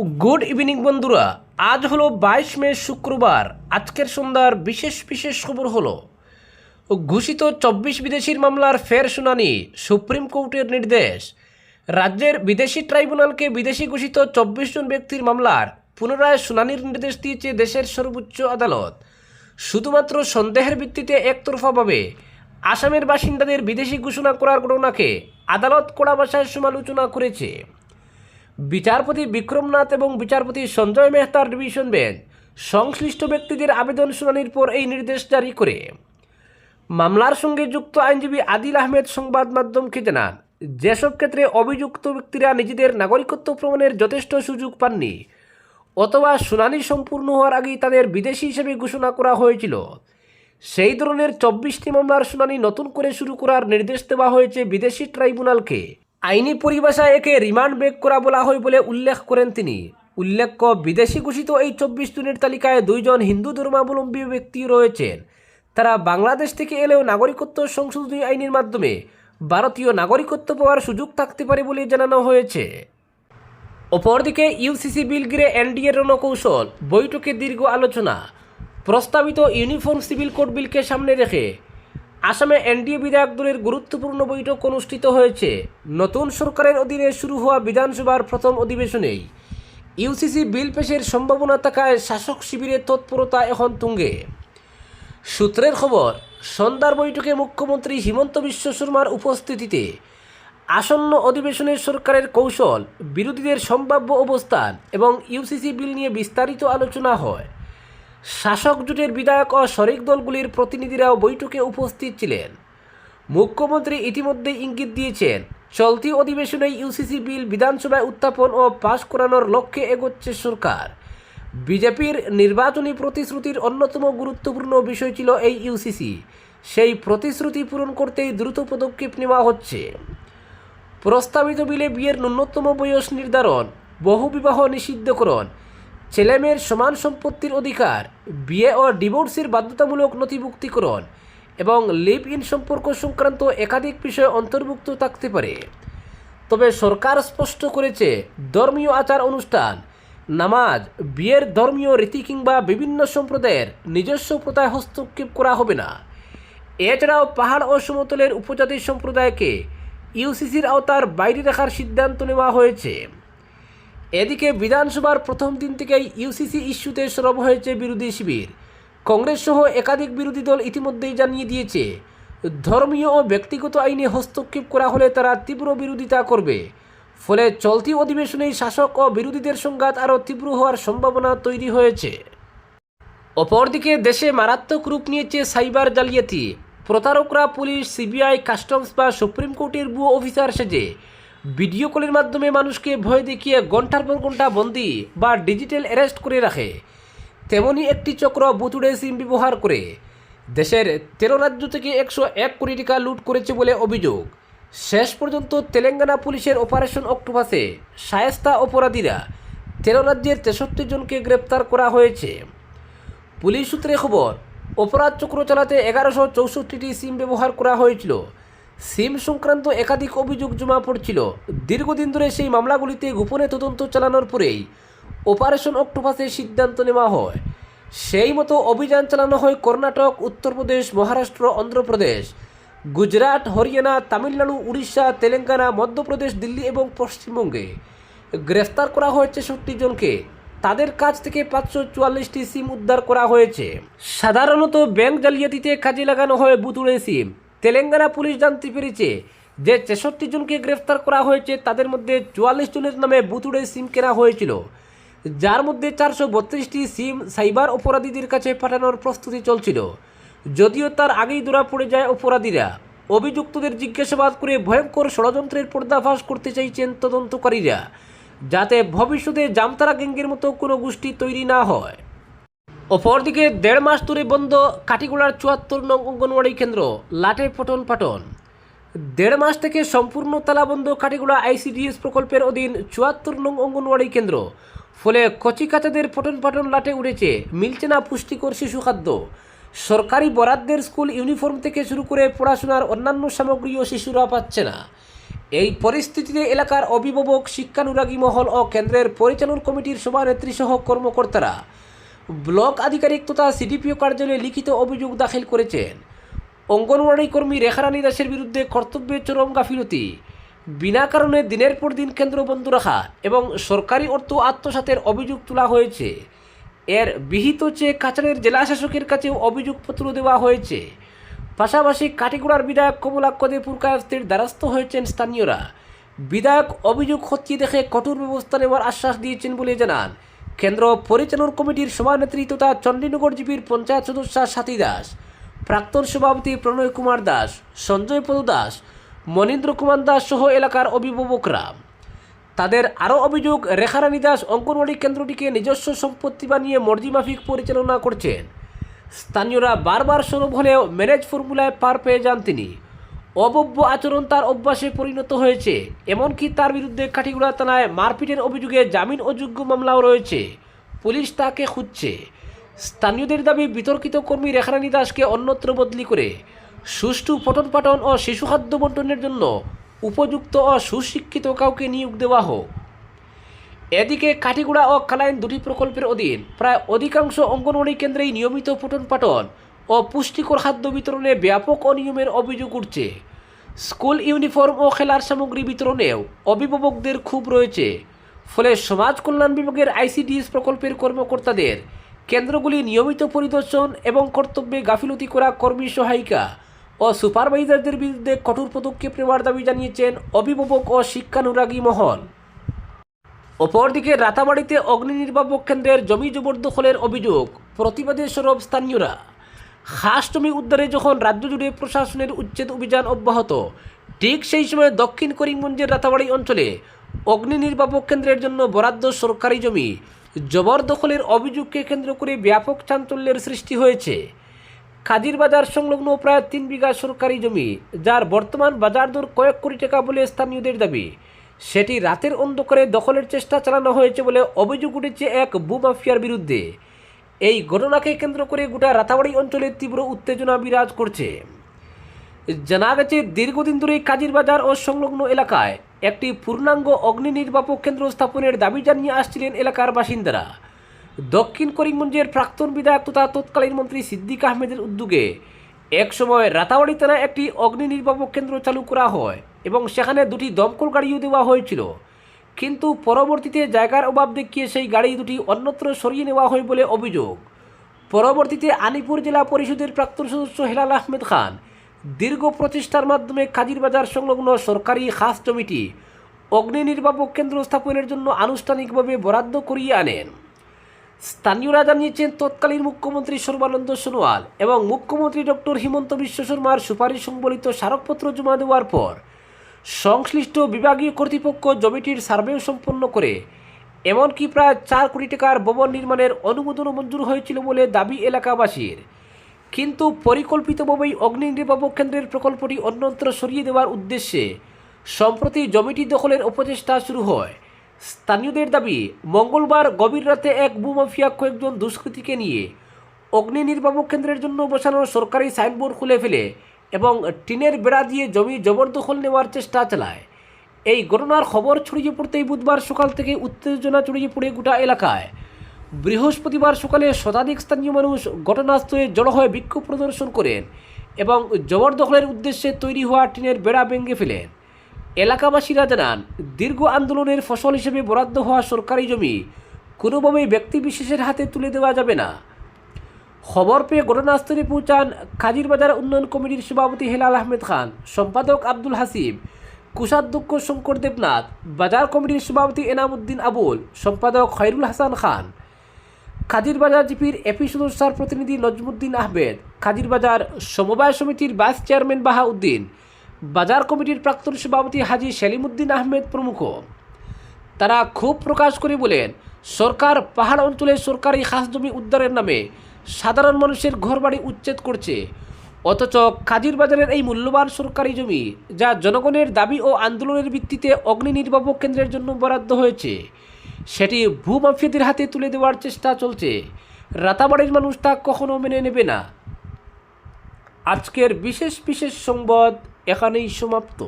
Good evening বন্ধুরা, আজ হলো 22 মে শুক্রবার। আজকের সন্ধ্যার বিশেষ বিশেষ খবর হলো ঘোষিত 24 বিদেশির মামলার ফের শুনানি, সুপ্রিম কোর্টের নির্দেশ। রাজ্যের বিদেশি ট্রাইব্যুনালকে বিদেশি ঘোষিত 24 জন ব্যক্তির মামলার পুনরায় শুনানির নির্দেশ দিয়েছে দেশের সর্বোচ্চ আদালত। শুধুমাত্র সন্দেহের ভিত্তিতে একতরফাভাবে আসামের বাসিন্দাদের বিদেশি ঘোষণা করার ঘটনাকে আদালত কড়া ভাষায় সমালোচনা করেছে। বিচারপতি বিক্রমনাথ এবং বিচারপতি সঞ্জয় মেহতার ডিভিশন বেঞ্চ সংশ্লিষ্ট ব্যক্তিদের আবেদন শুনানির পর এই নির্দেশ জারি করে। মামলার সঙ্গে যুক্ত আইনজীবী আদিল আহমেদ সংবাদ মাধ্যমকে জানান, যেসব ক্ষেত্রে অভিযুক্ত ব্যক্তিরা নিজেদের নাগরিকত্ব প্রমাণের যথেষ্ট সুযোগ পাননি অথবা শুনানি সম্পূর্ণ হওয়ার আগেই তাদের বিদেশি হিসেবে ঘোষণা করা হয়েছিল, সেই ধরনের 24টি মামলার শুনানি নতুন করে শুরু করার নির্দেশ দেওয়া হয়েছে বিদেশি ট্রাইব্যুনালকে। আইনি পরিভাষায় একে রিমান্ড ব্যাক করা বলা হয় বলে উল্লেখ করেন তিনি। উল্লেখ্য, বিদেশি ঘোষিত এই 24 জনের তালিকায় 2 জন হিন্দু ধর্মাবলম্বী ব্যক্তি রয়েছেন। তারা বাংলাদেশ থেকে এলেও নাগরিকত্ব সংশোধনী আইনের মাধ্যমে ভারতীয় নাগরিকত্ব পাওয়ার সুযোগ থাকতে পারে বলে জানানো হয়েছে। অপরদিকে ইউসিসি বিল ঘিরে এনডিএর রণকৌশল, বৈঠকে দীর্ঘ আলোচনা। প্রস্তাবিত ইউনিফর্ম সিভিল কোড বিলকে সামনে রেখে আসামে এনডিএ বিধায়ক দলের গুরুত্বপূর্ণ বৈঠক অনুষ্ঠিত হয়েছে। নতুন সরকারের অধীনে শুরু হওয়া বিধানসভার প্রথম অধিবেশনেই ইউসিসি বিল পেশের সম্ভাবনা থাকায় শাসক শিবিরের তৎপরতা এখন তুঙ্গে। সূত্রের খবর, সন্ধ্যার বৈঠকে মুখ্যমন্ত্রী হিমন্ত বিশ্ব শর্মার উপস্থিতিতে আসন্ন অধিবেশনের সরকারের কৌশল, বিরোধীদের সম্ভাব্য অবস্থান এবং ইউসিসি বিল নিয়ে বিস্তারিত আলোচনা হয়। শাসক জোটের বিধায়ক ও শরিক দলগুলির প্রতিনিধিরাও বৈঠকে উপস্থিত ছিলেন। মুখ্যমন্ত্রী ইতিমধ্যে ইঙ্গিত দিয়েছেন, চলতি অধিবেশনে ইউসিসি বিল বিধানসভায় উত্থাপন ও পাশ করানোর লক্ষ্যে এগোচ্ছে সরকার। বিজেপির নির্বাচনী প্রতিশ্রুতির অন্যতম গুরুত্বপূর্ণ বিষয় ছিল এই ইউসিসি। সেই প্রতিশ্রুতি পূরণ করতেই দ্রুত পদক্ষেপ নেওয়া হচ্ছে। প্রস্তাবিত বিলে বিয়ের ন্যূনতম বয়স নির্ধারণ, বহুবিবাহ নিষিদ্ধকরণ, ছেলেমেয়ের সমান সম্পত্তির অধিকার, বিয়ে ও ডিভোর্সের বাধ্যতামূলক নথিভুক্তিকরণ এবং লিভ ইন সম্পর্ক সংক্রান্ত একাধিক বিষয় অন্তর্ভুক্ত থাকতে পারে। তবে সরকার স্পষ্ট করেছে, ধর্মীয় আচার অনুষ্ঠান, নামাজ, বিয়ের ধর্মীয় রীতি কিংবা বিভিন্ন সম্প্রদায়ের নিজস্ব প্রথায় হস্তক্ষেপ করা হবে না। এছাড়াও পাহাড় ও সমতলের উপজাতি সম্প্রদায়কে ইউসিসির আওতার বাইরে রাখার সিদ্ধান্ত নেওয়া হয়েছে। এদিকে বিধানসভার প্রথম দিন থেকেই ইউসিসি ইস্যুতে সরব হয়েছে বিরোধী শিবির। কংগ্রেস সহ একাধিক বিরোধী দল ইতিমধ্যেই জানিয়ে দিয়েছে, ধর্মীয় ও ব্যক্তিগত আইনে হস্তক্ষেপ করা হলে তারা তীব্র বিরোধিতা করবে। ফলে চলতি অধিবেশনেই শাসক ও বিরোধীদের সংঘাত আরও তীব্র হওয়ার সম্ভাবনা তৈরি হয়েছে। অপরদিকে দেশে মারাত্মক রূপ নিয়েছে সাইবার জালিয়াতি। প্রতারকরা পুলিশ, সিবিআই, কাস্টমস বা সুপ্রিম কোর্টের ভুয়ো অফিসার সেজে ভিডিও কলের মাধ্যমে মানুষকে ভয় দেখিয়ে ঘন্টার পর ঘন্টা বন্দি বা ডিজিটাল অ্যারেস্ট করে রাখে। তেমনই একটি চক্র বুতুড়ে সিম ব্যবহার করে দেশের 13 রাজ্য থেকে 101 কোটি টাকা লুট করেছে বলে অভিযোগ। শেষ পর্যন্ত তেলেঙ্গানা পুলিশের অপারেশন অক্টোপাসে শায়েস্তা অপরাধীরা 13 রাজ্যের 63 জনকে গ্রেপ্তার করা হয়েছে। পুলিশ সূত্রে খবর, অপরাধ চক্র চালাতে 1164টি সিম ব্যবহার করা হয়েছিল। সিম সংক্রান্ত একাধিক অভিযোগ জমা পড়ছিল। দীর্ঘদিন ধরে সেই মামলাগুলিতে গোপনে তদন্ত চালানোর পরেই অপারেশন অক্টোপাসের সিদ্ধান্ত নেওয়া হয়। সেই মতো অভিযান চালানো হয় কর্ণাটক, উত্তরপ্রদেশ, মহারাষ্ট্র, অন্ধ্রপ্রদেশ, গুজরাট, হরিয়ানা, তামিলনাড়ু, উড়িষ্যা, তেলেঙ্গানা, মধ্যপ্রদেশ, দিল্লি এবং পশ্চিমবঙ্গে। গ্রেফতার করা হয়েছে 60 জনকে। তাদের কাছ থেকে 544টি সিম উদ্ধার করা হয়েছে। সাধারণত ব্যাংক জালিয়াতিতে কাজে লাগানো হয় বুতুড়ে সিম। তেলেঙ্গানা পুলিশ জানতে পেরেছে যে 63 জনকে গ্রেফতার করা হয়েছে, তাদের মধ্যে 44 জনের নামে বুতুড়ে সিম কেনা হয়েছিল, যার মধ্যে 432টি সিম সাইবার অপরাধীদের কাছে পাঠানোর প্রস্তুতি চলছিল। যদিও তার আগেই ধরা পড়ে যায় অপরাধীরা। অভিযুক্তদের জিজ্ঞাসাবাদ করে ভয়ঙ্কর ষড়যন্ত্রের পর্দাফাশ করতে চাইছেন তদন্তকারীরা, যাতে ভবিষ্যতে জামতারা গ্যাংয়ের মতো কোনো গোষ্ঠী তৈরি না হয়। অপরদিকে 1.5 মাস ধরে বন্ধ কাটিগোড়ার 74 নং অঙ্গনওয়াড়ি কেন্দ্র, লাটে পটন পাটন। 1.5 মাস থেকে সম্পূর্ণ তালাবন্ধ কাটিগোড়া আইসিডিএস প্রকল্পের অধীন 74 নং অঙ্গনওয়াড়ি কেন্দ্র। ফলে কচি কাচাদের পটন পাটন লাটে উঠেছে, মিলছে না পুষ্টিকর শিশু খাদ্য। সরকারি বরাদ্দের স্কুল ইউনিফর্ম থেকে শুরু করে পড়াশোনার অন্যান্য সামগ্রীও শিশুরা পাচ্ছে না। এই পরিস্থিতিতে এলাকার অভিভাবক, শিক্ষানুরাগী মহল ও কেন্দ্রের পরিচালন কমিটির সভানেত্রী সহ কর্মকর্তারা ব্লক আধিকারিক তথা সিডিপিও কার্যালয়ে লিখিত অভিযোগ দাখিল করেছেন। অঙ্গনওয়াড়ি কর্মী রেখারানী দাসের বিরুদ্ধে কর্তব্যে চরম গাফিলতি, বিনা কারণে দিনের পর দিন কেন্দ্র বন্ধ রাখা এবং সরকারি অর্থ আত্মসাতের অভিযোগ তোলা হয়েছে। এর বিহিত চেয়ে কাছাড়ের জেলা শাসকের কাছেও অভিযোগপত্র দেওয়া হয়েছে। পাশাপাশি কাটিগড়ার বিধায়ক কমলাক্ষ দে পুরকায়স্থের দ্বারস্থ হয়েছেন স্থানীয়রা। বিধায়ক অভিযোগ খতিয়ে দেখে কঠোর ব্যবস্থা নেওয়ার আশ্বাস দিয়েছেন বলে জানান কেন্দ্র পরিচালন কমিটির সভানেত্রী তথা চণ্ডীনগর জিপির পঞ্চায়েত সদস্য সাথী দাস, প্রাক্তন সভাপতি প্রণয় কুমার দাস, সঞ্জয় পদ দাস, মনীন্দ্র কুমার দাস সহ এলাকার অভিভাবকরা। তাদের আরও অভিযোগ, রেখারানী দাস অঙ্গনওয়াড়ি কেন্দ্রটিকে নিজস্ব সম্পত্তি বানিয়ে মর্জিমাফিক পরিচালনা করছেন। স্থানীয়রা বারবার সরব হলেও ম্যারেজ ফর্মুলায় পার পেয়ে যান তিনি। অভব্য আচরণ তার অভ্যাসে পরিণত হয়েছে। এমনকি তার বিরুদ্ধে কাঠিগড়া থানায় মারপিটের অভিযোগে জামিন অযোগ্য মামলাও রয়েছে। পুলিশ তাকে খুঁজছে। স্থানীয়দের দাবি, বিতর্কিত কর্মী রেখারানী দাসকে অন্যত্র বদলি করে সুষ্ঠু পঠন পাঠন ও শিশু খাদ্য বন্টনের জন্য উপযুক্ত ও সুশিক্ষিত কাউকে নিয়োগ দেওয়া হোক। এদিকে কাঠিগড়া ও কালাইন দুটি প্রকল্পের অধীন প্রায় অধিকাংশ অঙ্গনওয়াড়ি কেন্দ্রেই নিয়মিত পঠন পাঠন ও পুষ্টিকর খাদ্য বিতরণে ব্যাপক অনিয়মের অভিযোগ উঠছে। স্কুল ইউনিফর্ম ও খেলার সামগ্রী বিতরণেও অভিভাবকদের ক্ষোভ রয়েছে। ফলে সমাজ কল্যাণ বিভাগের আইসিডিএস প্রকল্পের কর্মকর্তাদের কেন্দ্রগুলি নিয়মিত পরিদর্শন এবং কর্তব্যে গাফিলতি করা কর্মী সহায়িকা ও সুপারভাইজারদের বিরুদ্ধে কঠোর পদক্ষেপ নেওয়ার দাবি জানিয়েছেন অভিভাবক ও শিক্ষানুরাগী মহল। অপরদিকে রাতাবাড়িতে অগ্নি নির্বাপক কেন্দ্রের জমি জবরদখলের অভিযোগ প্রতিবাদে সরব স্থানীয়রা। খাস জমি উদ্ধারে যখন রাজ্য জুড়ে প্রশাসনের উচ্ছেদ অভিযান অব্যাহত, ঠিক সেই সময় দক্ষিণ করিমগঞ্জের রাতাবাড়ি অঞ্চলে অগ্নি নির্বাপক কেন্দ্রের জন্য বরাদ্দ সরকারি জমি জবরদখলের অভিযোগকে কেন্দ্র করে ব্যাপক চাঞ্চল্যের সৃষ্টি হয়েছে। কাজির বাজার সংলগ্ন প্রায় 3 বিঘা সরকারি জমি, যার বর্তমান বাজার দর কয়েক কোটি টাকা বলে স্থানীয়দের দাবি, সেটি রাতের অন্ধকারে দখলের চেষ্টা চালানো হয়েছে বলে অভিযোগ উঠেছে এক ভূমাফিয়ার বিরুদ্ধে। এই ঘটনাকে কেন্দ্র করে গোটা রাতাবাড়ি অঞ্চলে তীব্র উত্তেজনা বিরাজ করছে। জানা গেছে, দীর্ঘদিন ধরেই কাজির বাজার ও সংলগ্ন এলাকায় একটি পূর্ণাঙ্গ অগ্নি নির্বাপক কেন্দ্র স্থাপনের দাবি জানিয়ে আসছিলেন এলাকার বাসিন্দারা। দক্ষিণ করিমগঞ্জের প্রাক্তন বিধায়ক তথা তৎকালীন মন্ত্রী সিদ্দিক আহমেদের উদ্যোগে একসময় রাতাবাড়ি থানায় একটি অগ্নি নির্বাপক কেন্দ্র চালু করা হয় এবং সেখানে 2টি দমকল গাড়িও দেওয়া হয়েছিল। কিন্তু পরবর্তীতে জায়গার অভাব দেখিয়ে সেই গাড়ি দুটি অন্যত্র সরিয়ে নেওয়া হয় বলে অভিযোগ। পরবর্তীতে আলিপুর জেলা পরিষদের প্রাক্তন সদস্য হেলাল আহমেদ খান দীর্ঘ প্রচেষ্টার মাধ্যমে কাজির বাজার সংলগ্ন সরকারি খাস জমিটি অগ্নি নির্বাপক কেন্দ্র স্থাপনের জন্য আনুষ্ঠানিকভাবে বরাদ্দ করিয়ে আনেন। স্থানীয়রা জানিয়েছেন, তৎকালীন মুখ্যমন্ত্রী সর্বানন্দ সোনোয়াল এবং মুখ্যমন্ত্রী ডক্টর হিমন্ত বিশ্ব শর্মার সুপারিশ সংবলিত স্মারকপত্র জমা দেওয়ার পর সংশ্লিষ্ট বিভাগীয় কর্তৃপক্ষ জমিটির সার্ভেও সম্পন্ন করে এমনকি প্রায় 4 কোটি টাকার ভবন নির্মাণের অনুমোদনও মঞ্জুর হয়েছিল বলে দাবি এলাকাবাসীর। কিন্তু পরিকল্পিতভাবেই অগ্নি নির্বাপক কেন্দ্রের প্রকল্পটি অন্যত্র সরিয়ে দেওয়ার উদ্দেশ্যে সম্প্রতি জমিটি দখলের অপচেষ্টা শুরু হয়। স্থানীয়দের দাবি, মঙ্গলবার গভীর রাতে এক ভূমাফিয়া কয়েকজন দুষ্কৃতীকে নিয়ে অগ্নি নির্বাপক কেন্দ্রের জন্য বসানো সরকারি সাইনবোর্ড খুলে ফেলে এবং টিনের বেড়া দিয়ে জমি জবরদখল নেওয়ার চেষ্টা চালায়। এই ঘটনার খবর ছড়িয়ে পড়তেই বুধবার সকাল থেকে উত্তেজনা ছড়িয়ে পড়ে গোটা এলাকায়। বৃহস্পতিবার সকালে শতাধিক স্থানীয় মানুষ ঘটনাস্থলে জড়ো হয়ে বিক্ষোভ প্রদর্শন করেন এবং জবরদখলের উদ্দেশ্যে তৈরি হওয়া টিনের বেড়া ভেঙে ফেলেন। এলাকাবাসীরা জানান, দীর্ঘ আন্দোলনের ফসল হিসেবে বরাদ্দ হওয়া সরকারি জমি কোনোভাবেই ব্যক্তিবিশেষের হাতে তুলে দেওয়া যাবে না। খবর পেয়ে ঘটনাস্থলে পৌঁছান কাজির বাজার উন্নয়ন কমিটির সভাপতি হেলাল আহমেদ খান, সম্পাদক আব্দুল হাসিব, কোষাধ্যক্ষ শঙ্কর দেবনাথ, বাজার কমিটির সভাপতি এনামুদ্দিন আবুল, সম্পাদক খৈরুল হাসান খান, কাজির বাজার জিপির এপি সদস্যার প্রতিনিধি নজমুদ্দিন আহমেদ, কাজির বাজার সমবায় সমিতির ভাইস চেয়ারম্যান বাহাউদ্দিন, বাজার কমিটির প্রাক্তন সভাপতি হাজি সেলিমুদ্দিন আহমেদ প্রমুখ। তারা ক্ষোভ প্রকাশ করে বলেন, সরকার পাহাড় অঞ্চলে সরকারি খাস জমি উদ্ধারের নামে সাধারণ মানুষের ঘরবাড়ি উচ্ছেদ করছে, অথচ কাজির বাজারের এই মূল্যবান সরকারি জমি, যা জনগণের দাবি ও আন্দোলনের ভিত্তিতে অগ্নি নির্বাপক কেন্দ্রের জন্য বরাদ্দ হয়েছে, সেটি ভূমাফিয়াদের হাতে তুলে দেওয়ার চেষ্টা চলছে। রাতাবাড়ির মানুষ তা কখনো মেনে নেবে না। আজকের বিশেষ সংবাদ এখানেই সমাপ্ত।